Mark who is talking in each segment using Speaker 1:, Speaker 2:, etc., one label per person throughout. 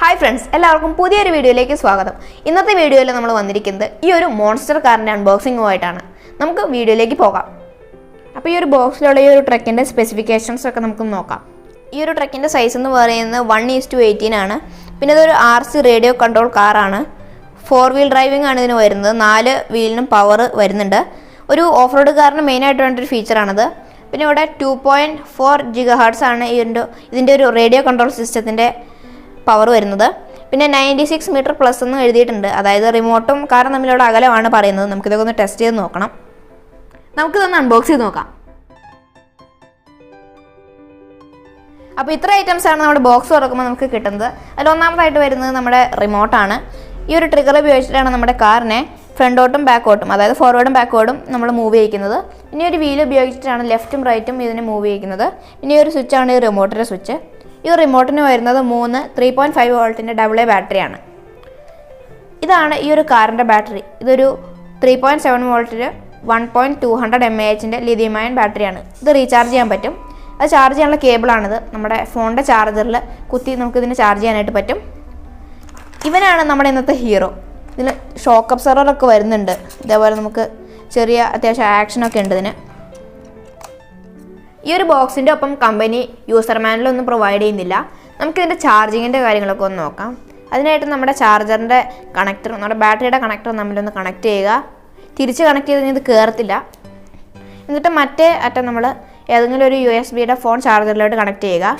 Speaker 1: Hi friends, എല്ലാവർക്കും പുതിയൊരു വീഡിയോയിലേക്ക് സ്വാഗതം. ഇന്നത്തെ വീഡിയോയിൽ നമ്മൾ വന്നിരിക്കുന്നത് ഈ ഒരു മോൺസ്റ്റർ കാറിൻ്റെ അൺബോക്സിങ്ങുമായിട്ടാണ്. നമുക്ക് വീഡിയോയിലേക്ക് പോകാം. അപ്പോൾ ഈ ഒരു ബോക്സിലുള്ള ഈ ഒരു ട്രക്കിൻ്റെ സ്പെസിഫിക്കേഷൻസ് ഒക്കെ നമുക്ക് നോക്കാം. ഈ ഒരു ട്രക്കിൻ്റെ സൈസ് എന്ന് പറയുന്നത് 1:18 ആണ്. പിന്നെ ഇതൊരു RC റേഡിയോ കൺട്രോൾ കാറാണ്. 4 വീൽ ഡ്രൈവിംഗ് ആണ് ഇതിന് വരുന്നത്. 4 വീലിനും പവർ വരുന്നുണ്ട്. ഒരു ഓഫ് റോഡ് കാറിന് മെയിനായിട്ട് വേണ്ടൊരു ഫീച്ചറാണത്. പിന്നെ ഇവിടെ 2.4 GHz ആണ് ഇതിൻ്റെ ഒരു റേഡിയോ കൺട്രോൾ സിസ്റ്റത്തിൻ്റെ പവർ വരുന്നത്. പിന്നെ 96 മീറ്റർ പ്ലസ് എന്ന് എഴുതിയിട്ടുണ്ട്. അതായത് റിമോട്ടും കാറും തമ്മിലുള്ള അകലമാണ് പറയുന്നത്. നമുക്കിതൊക്കെ ഒന്ന് ടെസ്റ്റ് ചെയ്ത് നോക്കണം. നമുക്കിതൊന്ന് അൺബോക്സ് ചെയ്ത് നോക്കാം. അപ്പോൾ ഇത്ര ഐറ്റംസാണ് നമ്മുടെ ബോക്സ് തുറക്കുമ്പോൾ നമുക്ക് കിട്ടുന്നത്. അതിൽ ഒന്നാമതായിട്ട് വരുന്നത് നമ്മുടെ റിമോട്ടാണ്. ഈ ഒരു ട്രിഗർ ഉപയോഗിച്ചിട്ടാണ് നമ്മുടെ കാറിനെ ഫ്രണ്ടോട്ടും ബാക്കോട്ടും, അതായത് ഫോർവേഡും ബാക്കോട്ടും നമ്മൾ മൂവ് ചെയ്യിക്കുന്നത്. ഇനി ഒരു വീൽ ഉപയോഗിച്ചിട്ടാണ് ലെഫ്റ്റും റൈറ്റും ഇതിനെ മൂവ് ചെയ്യിക്കുന്നത്. ഇനി ഒരു സ്വിച്ചാണ് ഈ റിമോട്ടിൻ്റെ സ്വിച്ച്. ഈ റിമോട്ടിന് വരുന്നത് 3.5 വോൾട്ടിൻ്റെ AA ബാറ്ററിയാണ്. ഇതാണ് ഈ ഒരു കാറിൻ്റെ ബാറ്ററി. ഇതൊരു 3.7 വോൾട്ടിൽ 1.200 mAh ലിഥിയം അയൺ ബാറ്ററിയാണ്. ഇത് റീചാർജ് ചെയ്യാൻ പറ്റും. അത് ചാർജ് ചെയ്യാനുള്ള കേബിളാണിത്. നമ്മുടെ ഫോണിൻ്റെ ചാർജറിൽ കുത്തി നമുക്കിതിന് ചാർജ് ചെയ്യാനായിട്ട് പറ്റും. ഇവനാണ് നമ്മുടെ ഇന്നത്തെ ഹീറോ. ഇതിൽ ഷോക്ക് അബ്സർവറൊക്കെ വരുന്നുണ്ട്. ഇതേപോലെ നമുക്ക് ചെറിയ അത്യാവശ്യം ആക്ഷനൊക്കെ ഉണ്ട് ഇതിന്. ഈ ഒരു ബോക്സിൻ്റെ ഒപ്പം കമ്പനി യൂസർ മാനുവലൊന്നും പ്രൊവൈഡ് ചെയ്യുന്നില്ല. നമുക്കിതിൻ്റെ ചാർജിങ്ങിൻ്റെ കാര്യങ്ങളൊക്കെ ഒന്ന് നോക്കാം. അതിനായിട്ട് നമ്മുടെ ചാർജറിൻ്റെ കണക്ടർ, നമ്മുടെ ബാറ്ററിയുടെ കണക്ടർ തമ്മിലൊന്ന് കണക്ട് ചെയ്യുക. തിരിച്ച് കണക്ട് ചെയ്ത് ഇത് കയറത്തില്ല. എന്നിട്ട് മറ്റേ അറ്റം നമ്മൾ ഏതെങ്കിലും ഒരു USB-യുടെ ഫോൺ ചാർജറിലോട്ട് കണക്ട് ചെയ്യുക.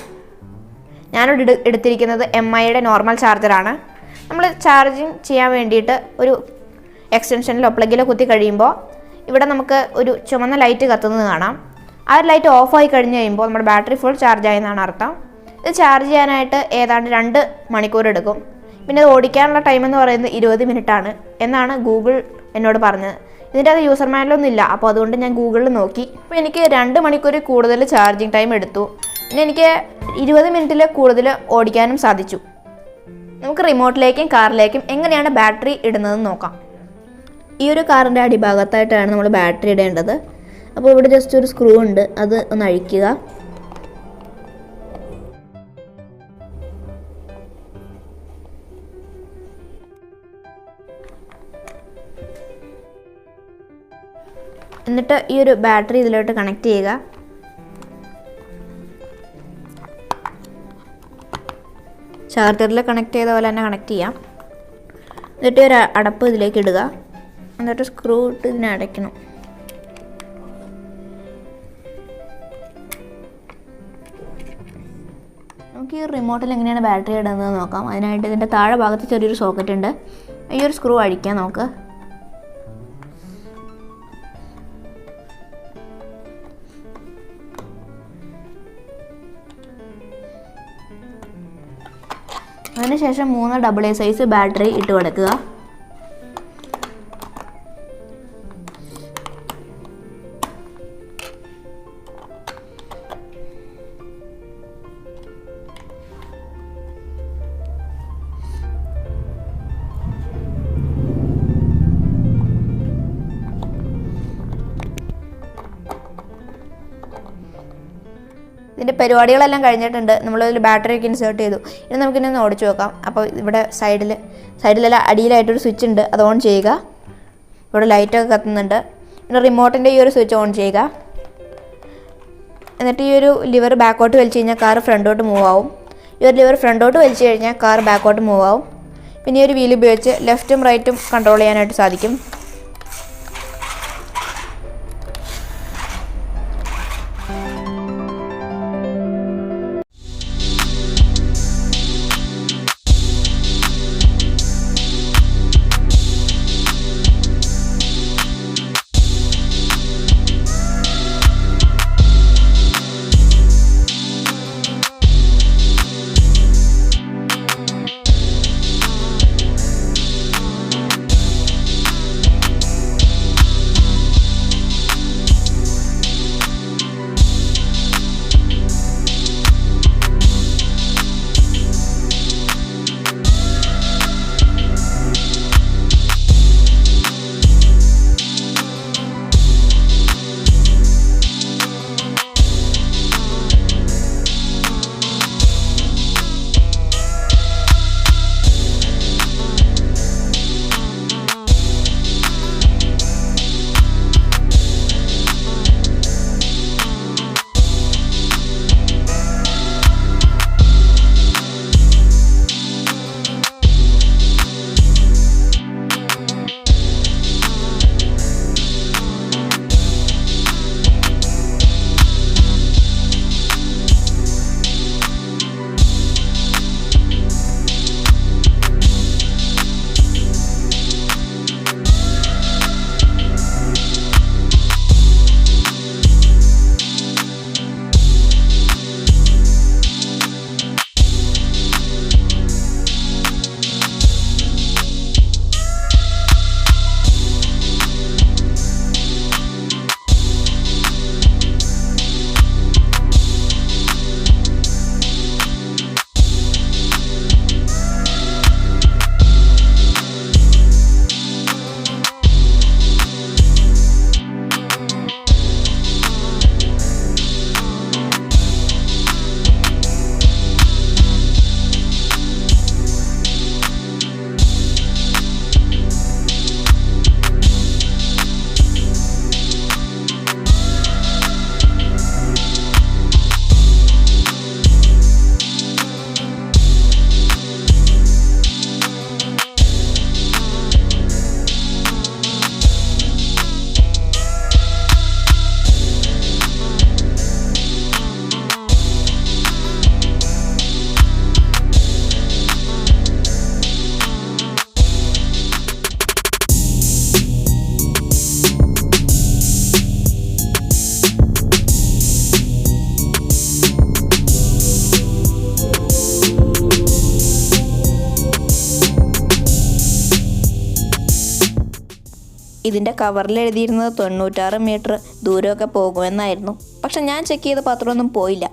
Speaker 1: ഞാനിവിടെ എടുത്തിരിക്കുന്നത് MIയുടെ നോർമൽ ചാർജറാണ്. നമ്മൾ ചാർജിങ് ചെയ്യാൻ വേണ്ടിയിട്ട് ഒരു എക്സ്റ്റൻഷനിലോ പ്ലഗിലോ കുത്തി കഴിയുമ്പോൾ ഇവിടെ നമുക്ക് ഒരു ചുമന്ന ലൈറ്റ് കത്തുന്നത് കാണാം. ആ ഒരു ലൈറ്റ് ഓഫായി കഴിഞ്ഞ് കഴിയുമ്പോൾ നമ്മുടെ ബാറ്ററി ഫുൾ ചാർജ് ആയെന്നാണ് അർത്ഥം. ഇത് ചാർജ് ചെയ്യാനായിട്ട് ഏതാണ്ട് 2 മണിക്കൂർ എടുക്കും. പിന്നെ ഇത് ഓടിക്കാനുള്ള ടൈം എന്ന് പറയുന്നത് 20 മിനിറ്റാണ് എന്നാണ് ഗൂഗിൾ എന്നോട് പറഞ്ഞത്. ഇതിൻ്റെ അത് യൂസർ മാനുവലൊന്നും ഇല്ല. അപ്പോൾ അതുകൊണ്ട് ഞാൻ ഗൂഗിളിൽ നോക്കി. അപ്പോൾ എനിക്ക് 2 മണിക്കൂർ കൂടുതൽ ചാർജിങ് ടൈം എടുത്തു. പിന്നെ എനിക്ക് 20 മിനിറ്റിൽ കൂടുതൽ ഓടിക്കാനും സാധിച്ചു. നമുക്ക് റിമോട്ടിലേക്കും കാറിലേക്കും എങ്ങനെയാണ് ബാറ്ററി ഇടുന്നതെന്ന് നോക്കാം. ഈ ഒരു കാറിൻ്റെ അടിഭാഗത്തായിട്ടാണ് നമ്മൾ ബാറ്ററി ഇടേണ്ടത്. അപ്പോൾ ഇവിടെ ജസ്റ്റ് ഒരു സ്ക്രൂ ഉണ്ട്, അത് ഒന്ന് അഴിക്കുക. എന്നിട്ട് ഈ ഒരു ബാറ്ററി ഇതിലോട്ട് കണക്ട് ചെയ്യുക. ചാർജറിൽ കണക്ട് ചെയ്ത പോലെ തന്നെ കണക്ട് ചെയ്യാം. എന്നിട്ട് ഒരു അടപ്പ് ഇതിലേക്ക് ഇടുക. എന്നിട്ട് സ്ക്രൂ ഇട്ട് ഇതിനെ അടയ്ക്കണം. നമുക്ക് ഈ റിമോട്ടിൽ എങ്ങനെയാണ് ബാറ്ററി ഇടുന്നത് നോക്കാം. അതിനായിട്ട് ഇതിൻ്റെ താഴെ ഭാഗത്ത് ചെറിയൊരു സോക്കറ്റ് ഉണ്ട്. ഈ ഒരു സ്ക്രൂ അഴിക്കാം നമുക്ക്. അതിനുശേഷം 3 AA സൈസ് ബാറ്ററി ഇട്ട് കൊടുക്കുക. ഇതിൻ്റെ പരിപാടികളെല്ലാം കഴിഞ്ഞിട്ടുണ്ട്. നമ്മളൊരു ബാറ്ററിയൊക്കെ ഇൻസേർട്ട് ചെയ്തു. ഇനി നമുക്കിനി ഒന്ന് ഓടിച്ചു നോക്കാം. അപ്പോൾ ഇവിടെ സൈഡിലല്ല അടിയിലായിട്ടൊരു സ്വിച്ച് ഉണ്ട്, അത് ഓൺ ചെയ്യുക. ഇവിടെ ലൈറ്റൊക്കെ കത്തുന്നുണ്ട്. പിന്നെ റിമോട്ടിൻ്റെ ഈ ഒരു സ്വിച്ച് ഓൺ ചെയ്യുക. എന്നിട്ട് ഈ ഒരു ലിവർ ബാക്കോട്ട് വലിച്ചു കഴിഞ്ഞാൽ കാർ ഫ്രണ്ടോട്ട് മൂവ് ആവും. ഈ ഒരു ലിവർ ഫ്രണ്ടോട്ട് വലിച്ചു കഴിഞ്ഞാൽ കാർ ബാക്കോട്ട് മൂവ് ആവും. പിന്നെ ഈ ഒരു വീൽ ഉപയോഗിച്ച് ലെഫ്റ്റും റൈറ്റും കൺട്രോൾ ചെയ്യാനായിട്ട് സാധിക്കും. ഇതിൻ്റെ കവറിൽ എഴുതിയിരുന്നത് 96 മീറ്റർ ദൂരമൊക്കെ പോകുമെന്നായിരുന്നു. പക്ഷെ ഞാൻ ചെക്ക് ചെയ്തപ്പോൾ അത്രയൊന്നും പോയില്ല.